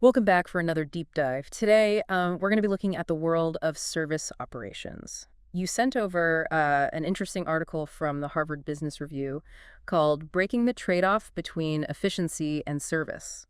Welcome back for another deep dive. Today, we're going to be looking at the world of service operations. You sent over an interesting article from the Harvard Business Review called Breaking the Trade-Off Between Efficiency and Service.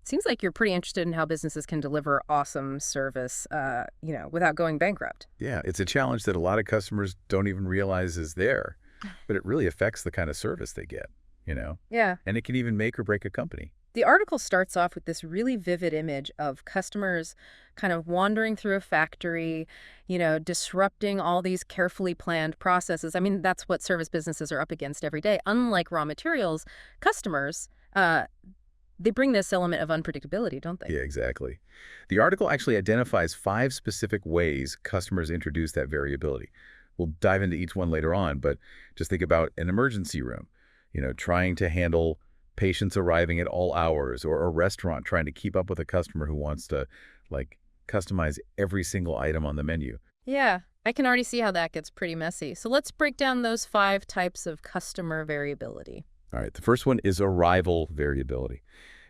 Seems like you're pretty interested in how businesses can deliver awesome service, without going bankrupt. Yeah, it's a challenge that a lot of customers don't even realize is there, but it really affects the kind of service they get. Yeah. And it can even make or break a company. The article starts off with this really vivid image of customers kind of wandering through a factory, disrupting all these carefully planned processes. I mean, that's what service businesses are up against every day. Unlike raw materials, customers, they bring this element of unpredictability, don't they? Yeah, exactly. The article actually identifies 5 specific ways customers introduce that variability. We'll dive into each one later on, but just think about an emergency room, trying to handle patients arriving at all hours, or a restaurant trying to keep up with a customer who wants to, customize every single item on the menu. Yeah, I can already see how that gets pretty messy. So let's break down those 5 types of customer variability. All right, the first one is arrival variability.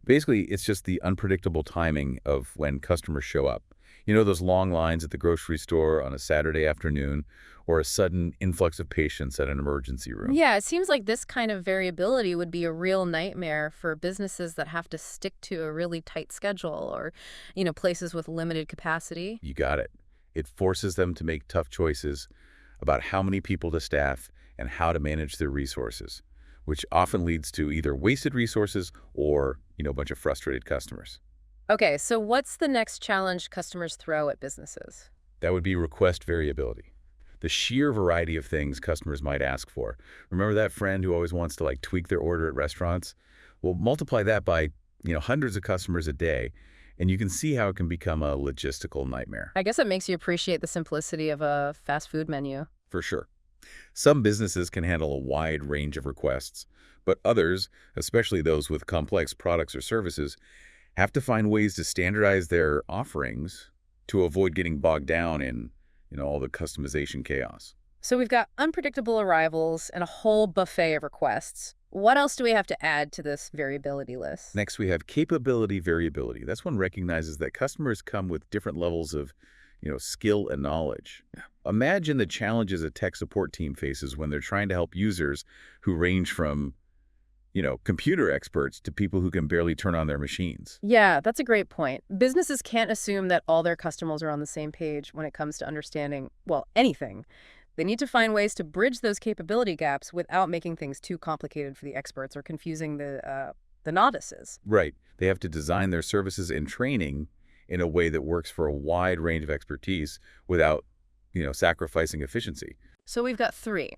Basically, it's just the unpredictable timing of when customers show up. Those long lines at the grocery store on a Saturday afternoon, or a sudden influx of patients at an emergency room. Yeah, it seems like this kind of variability would be a real nightmare for businesses that have to stick to a really tight schedule or, places with limited capacity. You got it. It forces them to make tough choices about how many people to staff and how to manage their resources, which often leads to either wasted resources or, a bunch of frustrated customers. Okay, so what's the next challenge customers throw at businesses? That would be request variability. The sheer variety of things customers might ask for. Remember that friend who always wants to tweak their order at restaurants? Well, multiply that by, hundreds of customers a day, and you can see how it can become a logistical nightmare. I guess it makes you appreciate the simplicity of a fast food menu. For sure. Some businesses can handle a wide range of requests, but others, especially those with complex products or services, have to find ways to standardize their offerings to avoid getting bogged down in all the customization chaos. So we've got unpredictable arrivals and a whole buffet of requests. What else do we have to add to this variability list? Next, we have capability variability. That's one recognizes that customers come with different levels of, skill and knowledge. Yeah. Imagine the challenges a tech support team faces when they're trying to help users who range from, computer experts to people who can barely turn on their machines. Yeah, that's a great point. Businesses can't assume that all their customers are on the same page when it comes to understanding, well, anything. They need to find ways to bridge those capability gaps without making things too complicated for the experts or confusing the novices. Right. They have to design their services and training in a way that works for a wide range of expertise without, sacrificing efficiency. So we've got 3.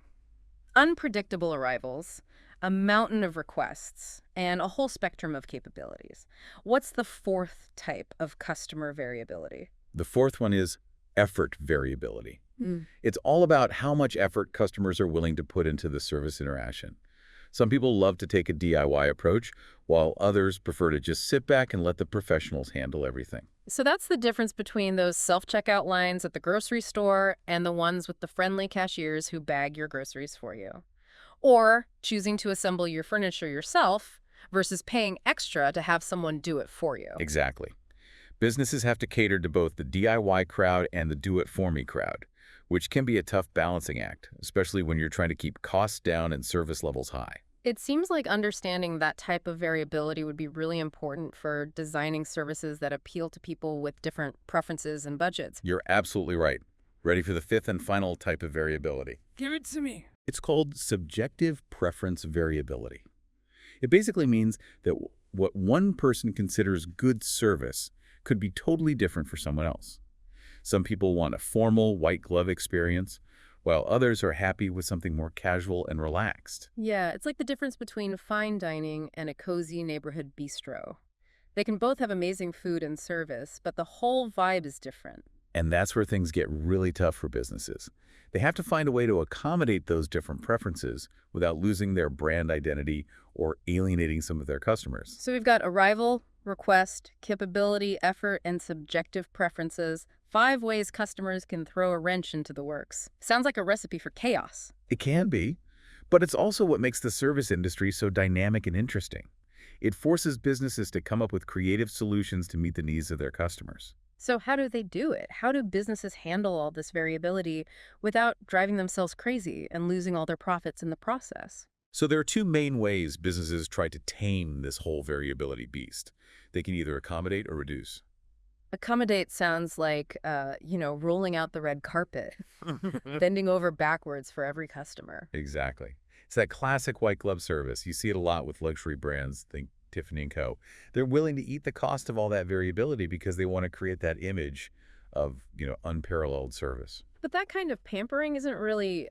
Unpredictable arrivals, a mountain of requests, and a whole spectrum of capabilities. What's the 4th type of customer variability? The 4th one is effort variability. It's all about how much effort customers are willing to put into the service interaction. Some people love to take a DIY approach, while others prefer to just sit back and let the professionals handle everything. So that's the difference between those self-checkout lines at the grocery store and the ones with the friendly cashiers who bag your groceries for you. Or choosing to assemble your furniture yourself versus paying extra to have someone do it for you. Exactly. Businesses have to cater to both the DIY crowd and the do-it-for-me crowd, which can be a tough balancing act, especially when you're trying to keep costs down and service levels high. It seems like understanding that type of variability would be really important for designing services that appeal to people with different preferences and budgets. You're absolutely right. Ready for the 5th and final type of variability? Give it to me. It's called subjective preference variability. It basically means that what one person considers good service could be totally different for someone else. Some people want a formal white glove experience, while others are happy with something more casual and relaxed. Yeah, it's like the difference between fine dining and a cozy neighborhood bistro. They can both have amazing food and service, but the whole vibe is different. And that's where things get really tough for businesses. They have to find a way to accommodate those different preferences without losing their brand identity or alienating some of their customers. So we've got arrival, request, capability, effort, and subjective preferences. 5 ways customers can throw a wrench into the works. Sounds like a recipe for chaos. It can be, but it's also what makes the service industry so dynamic and interesting. It forces businesses to come up with creative solutions to meet the needs of their customers. So how do they do it? How do businesses handle all this variability without driving themselves crazy and losing all their profits in the process? So there are two main ways businesses try to tame this whole variability beast. They can either accommodate or reduce. Accommodate sounds like, rolling out the red carpet, bending over backwards for every customer. Exactly. It's that classic white glove service. You see it a lot with luxury brands, think Tiffany & Co. They're willing to eat the cost of all that variability because they want to create that image of, unparalleled service. But that kind of pampering isn't really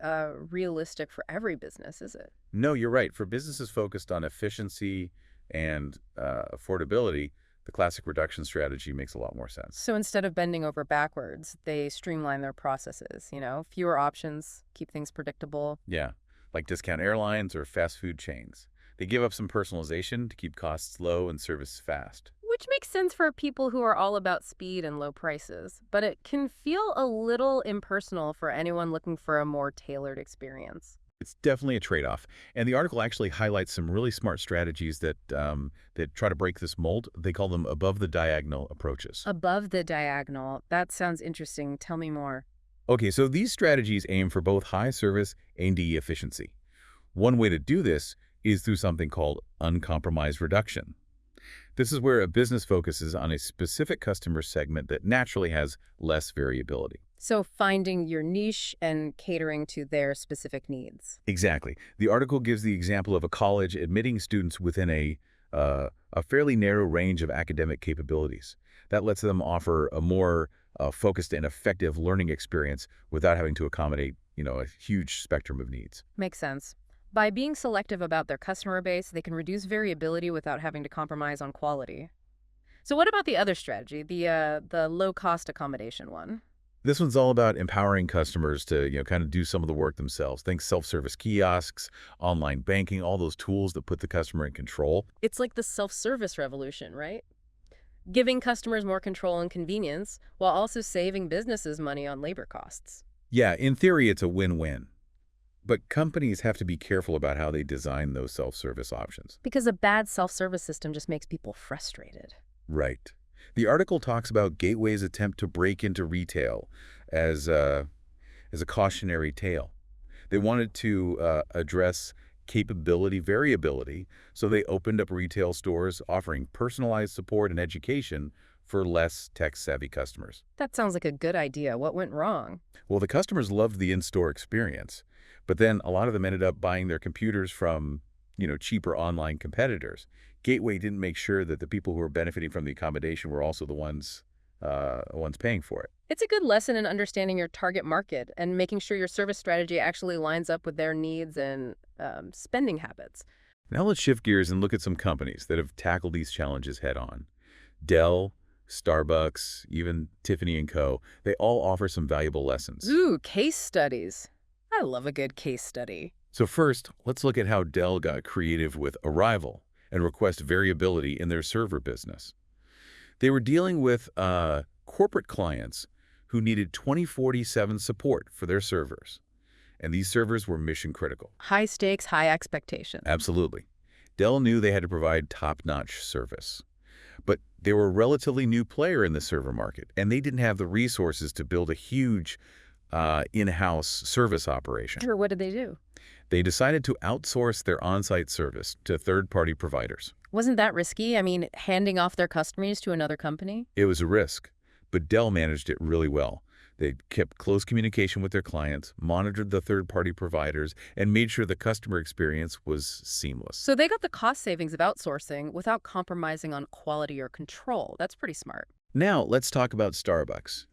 realistic for every business, is it? No, you're right. For businesses focused on efficiency and affordability, the classic reduction strategy makes a lot more sense. So instead of bending over backwards, they streamline their processes, fewer options, keep things predictable. Yeah, like discount airlines or fast food chains. They give up some personalization to keep costs low and service fast. Which makes sense for people who are all about speed and low prices, but it can feel a little impersonal for anyone looking for a more tailored experience. It's definitely a trade-off. And the article actually highlights some really smart strategies that try to break this mold. They call them above-the-diagonal approaches. Above the diagonal, that sounds interesting. Tell me more. Okay, so these strategies aim for both high service and efficiency. One way to do this is through something called uncompromised reduction. This is where a business focuses on a specific customer segment that naturally has less variability. So finding your niche and catering to their specific needs. Exactly. The article gives the example of a college admitting students within a fairly narrow range of academic capabilities. That lets them offer a more focused and effective learning experience without having to accommodate, a huge spectrum of needs. Makes sense. By being selective about their customer base, they can reduce variability without having to compromise on quality. So what about the other strategy, the low-cost accommodation one? This one's all about empowering customers to, kind of do some of the work themselves. Think self-service kiosks, online banking, all those tools that put the customer in control. It's like the self-service revolution, right? Giving customers more control and convenience while also saving businesses money on labor costs. Yeah, in theory, it's a win-win. But companies have to be careful about how they design those self-service options. Because a bad self-service system just makes people frustrated. Right. The article talks about Gateway's attempt to break into retail as a cautionary tale. They wanted to address capability variability, so they opened up retail stores offering personalized support and education for less tech-savvy customers. That sounds like a good idea. What went wrong? Well, the customers loved the in-store experience, but then a lot of them ended up buying their computers from, cheaper online competitors. Gateway didn't make sure that the people who were benefiting from the accommodation were also the ones paying for it. It's a good lesson in understanding your target market and making sure your service strategy actually lines up with their needs and spending habits. Now let's shift gears and look at some companies that have tackled these challenges head-on. Dell, Starbucks, even Tiffany & Co., they all offer some valuable lessons. Ooh, case studies. I love a good case study. So first, let's look at how Dell got creative with arrival and request variability in their server business. They were dealing with corporate clients who needed 24/7 support for their servers. And these servers were mission critical. High stakes, high expectations. Absolutely. Dell knew they had to provide top-notch service. But they were a relatively new player in the server market, and they didn't have the resources to build a huge in-house service operation. Sure, what did they do? They decided to outsource their on-site service to third-party providers. Wasn't that risky? I mean, handing off their customers to another company? It was a risk, but Dell managed it really well. They kept close communication with their clients, monitored the third-party providers, and made sure the customer experience was seamless. So they got the cost savings of outsourcing without compromising on quality or control. That's pretty smart. Now, let's talk about Starbucks.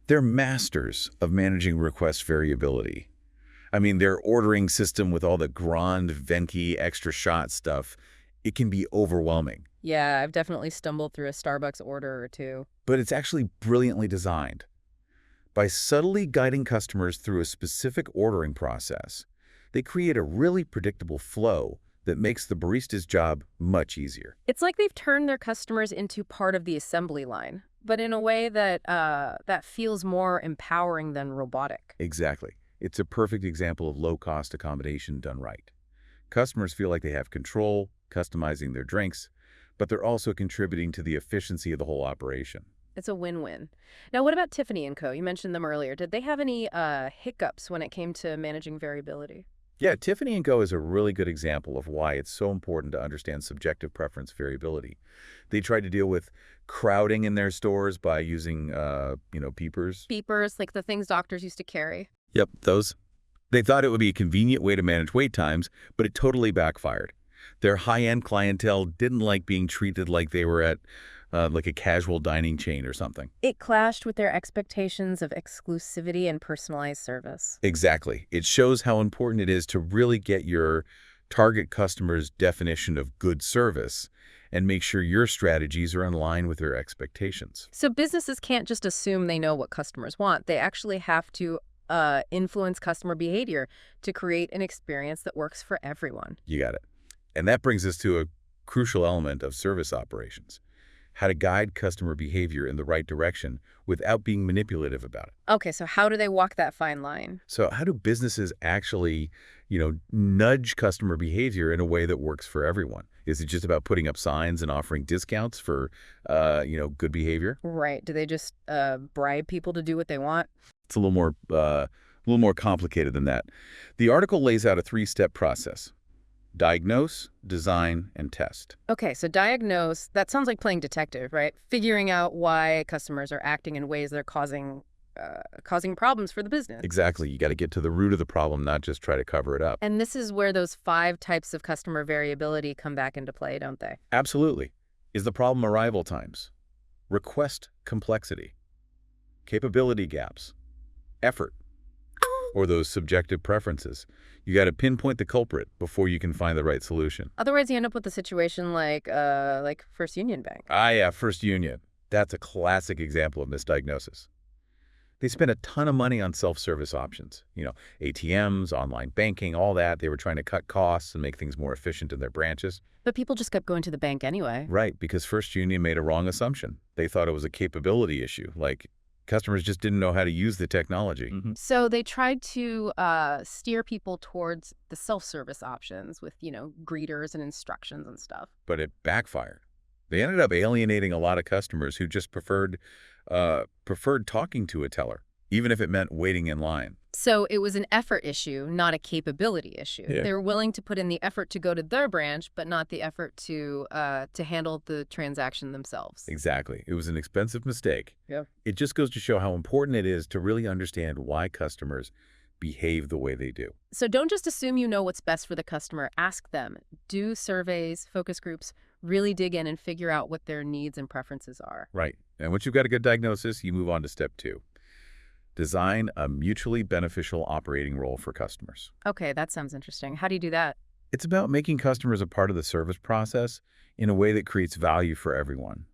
They're masters of managing request variability. I mean, their ordering system with all the Grand Venti extra shot stuff, it can be overwhelming. Yeah, I've definitely stumbled through a Starbucks order or two. But it's actually brilliantly designed. By subtly guiding customers through a specific ordering process, they create a really predictable flow that makes the barista's job much easier. It's like they've turned their customers into part of the assembly line, but in a way that that feels more empowering than robotic. Exactly. It's a perfect example of low-cost accommodation done right. Customers feel like they have control, customizing their drinks, but they're also contributing to the efficiency of the whole operation. It's a win-win. Now, what about Tiffany and Co? You mentioned them earlier. Did they have any hiccups when it came to managing variability? Yeah, Tiffany & Co. is a really good example of why it's so important to understand subjective preference variability. They tried to deal with crowding in their stores by using, peepers. Beepers, like the things doctors used to carry. Yep, those. They thought it would be a convenient way to manage wait times, but it totally backfired. Their high-end clientele didn't like being treated like they were at like a casual dining chain or something. It clashed with their expectations of exclusivity and personalized service. Exactly. It shows how important it is to really get your target customer's definition of good service and make sure your strategies are in line with their expectations. So businesses can't just assume they know what customers want. They actually have to influence customer behavior to create an experience that works for everyone. You got it. And that brings us to a crucial element of service operations: how to guide customer behavior in the right direction without being manipulative about it. Okay, so how do they walk that fine line? So how do businesses actually, nudge customer behavior in a way that works for everyone? Is it just about putting up signs and offering discounts for, good behavior? Right. Do they just bribe people to do what they want? It's a little more complicated than that. The article lays out a three-step process: diagnose, design, and test. Okay, so diagnose, that sounds like playing detective, right? Figuring out why customers are acting in ways that are causing problems for the business. Exactly. You got to get to the root of the problem, not just try to cover it up. And this is where those 5 types of customer variability come back into play, don't they? Absolutely. Is the problem arrival times, request complexity, capability gaps, effort, or those subjective preferences? You got to pinpoint the culprit before you can find the right solution. Otherwise, you end up with a situation like First Union Bank. Ah, yeah, First Union. That's a classic example of misdiagnosis. They spent a ton of money on self-service options, ATMs, online banking, all that. They were trying to cut costs and make things more efficient in their branches. But people just kept going to the bank anyway. Right, because First Union made a wrong assumption. They thought it was a capability issue, like customers just didn't know how to use the technology. So they tried to steer people towards the self-service options with, greeters and instructions and stuff. But it backfired. They ended up alienating a lot of customers who just preferred talking to a teller, even if it meant waiting in line. So it was an effort issue, not a capability issue. Yeah. They were willing to put in the effort to go to their branch, but not the effort to handle the transaction themselves. Exactly. It was an expensive mistake. Yeah. It just goes to show how important it is to really understand why customers behave the way they do. So don't just assume you know what's best for the customer. Ask them. Do surveys, focus groups, really dig in and figure out what their needs and preferences are. Right. And once you've got a good diagnosis, you move on to step 2. Design a mutually beneficial operating role for customers. Okay, that sounds interesting. How do you do that? It's about making customers a part of the service process in a way that creates value for everyone.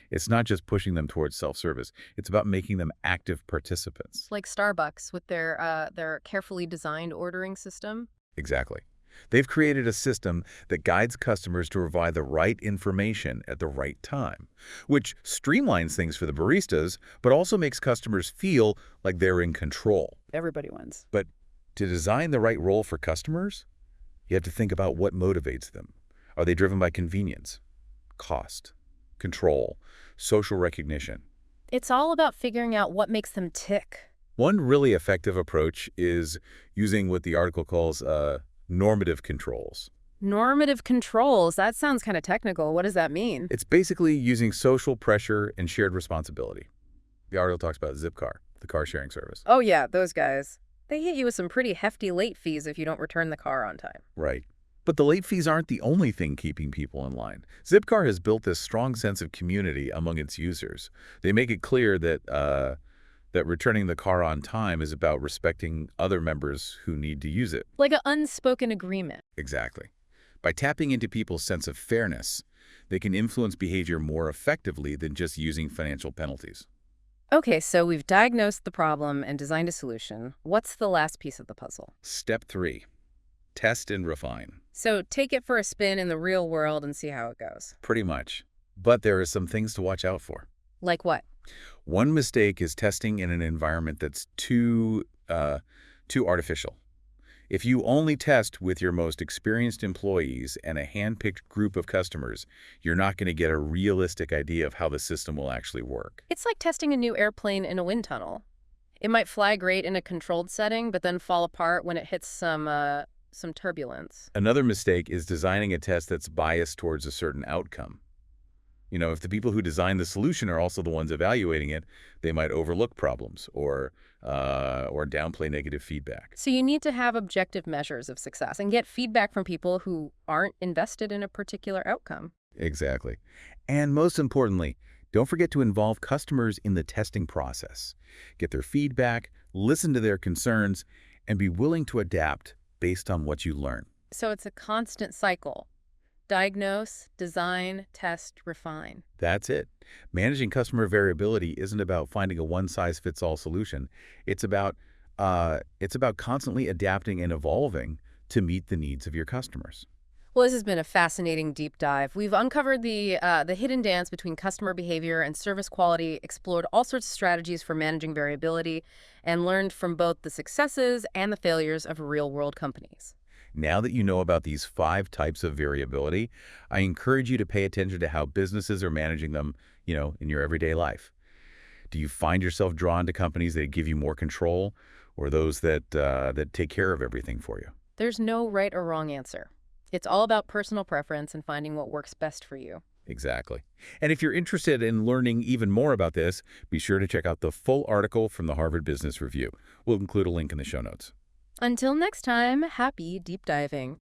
It's not just pushing them towards self-service. It's about making them active participants. Like Starbucks with their carefully designed ordering system. Exactly. They've created a system that guides customers to provide the right information at the right time, which streamlines things for the baristas, but also makes customers feel like they're in control. Everybody wins. But to design the right role for customers, you have to think about what motivates them. Are they driven by convenience, cost, control, social recognition? It's all about figuring out what makes them tick. One really effective approach is using what the article calls normative controls. Normative controls, that sounds kind of technical. What does that mean? It's basically using social pressure and shared responsibility. The article talks about Zipcar, the car sharing service. Oh yeah, those guys. They hit you with some pretty hefty late fees if you don't return the car on time. Right. But the late fees aren't the only thing keeping people in line. Zipcar has built this strong sense of community among its users. They make it clear that returning the car on time is about respecting other members who need to use it. Like an unspoken agreement. Exactly. By tapping into people's sense of fairness, they can influence behavior more effectively than just using financial penalties. Okay, so we've diagnosed the problem and designed a solution. What's the last piece of the puzzle? Step 3. Test and refine. So take it for a spin in the real world and see how it goes. Pretty much. But there are some things to watch out for. Like what? One mistake is testing in an environment that's too artificial. If you only test with your most experienced employees and a hand-picked group of customers, you're not going to get a realistic idea of how the system will actually work. It's like testing a new airplane in a wind tunnel. It might fly great in a controlled setting, but then fall apart when it hits some turbulence. Another mistake is designing a test that's biased towards a certain outcome. If the people who design the solution are also the ones evaluating it, they might overlook problems or downplay negative feedback. So you need to have objective measures of success and get feedback from people who aren't invested in a particular outcome. Exactly. And most importantly, don't forget to involve customers in the testing process. Get their feedback, listen to their concerns, and be willing to adapt based on what you learn. So it's a constant cycle. Diagnose, design, test, refine. That's it. Managing customer variability isn't about finding a one-size-fits-all solution. It's about constantly adapting and evolving to meet the needs of your customers. Well, this has been a fascinating deep dive. We've uncovered the hidden dance between customer behavior and service quality, explored all sorts of strategies for managing variability, and learned from both the successes and the failures of real-world companies. Now that you know about these 5 types of variability, I encourage you to pay attention to how businesses are managing them, in your everyday life. Do you find yourself drawn to companies that give you more control or those that take care of everything for you? There's no right or wrong answer. It's all about personal preference and finding what works best for you. Exactly. And if you're interested in learning even more about this, be sure to check out the full article from the Harvard Business Review. We'll include a link in the show notes. Until next time, happy deep diving.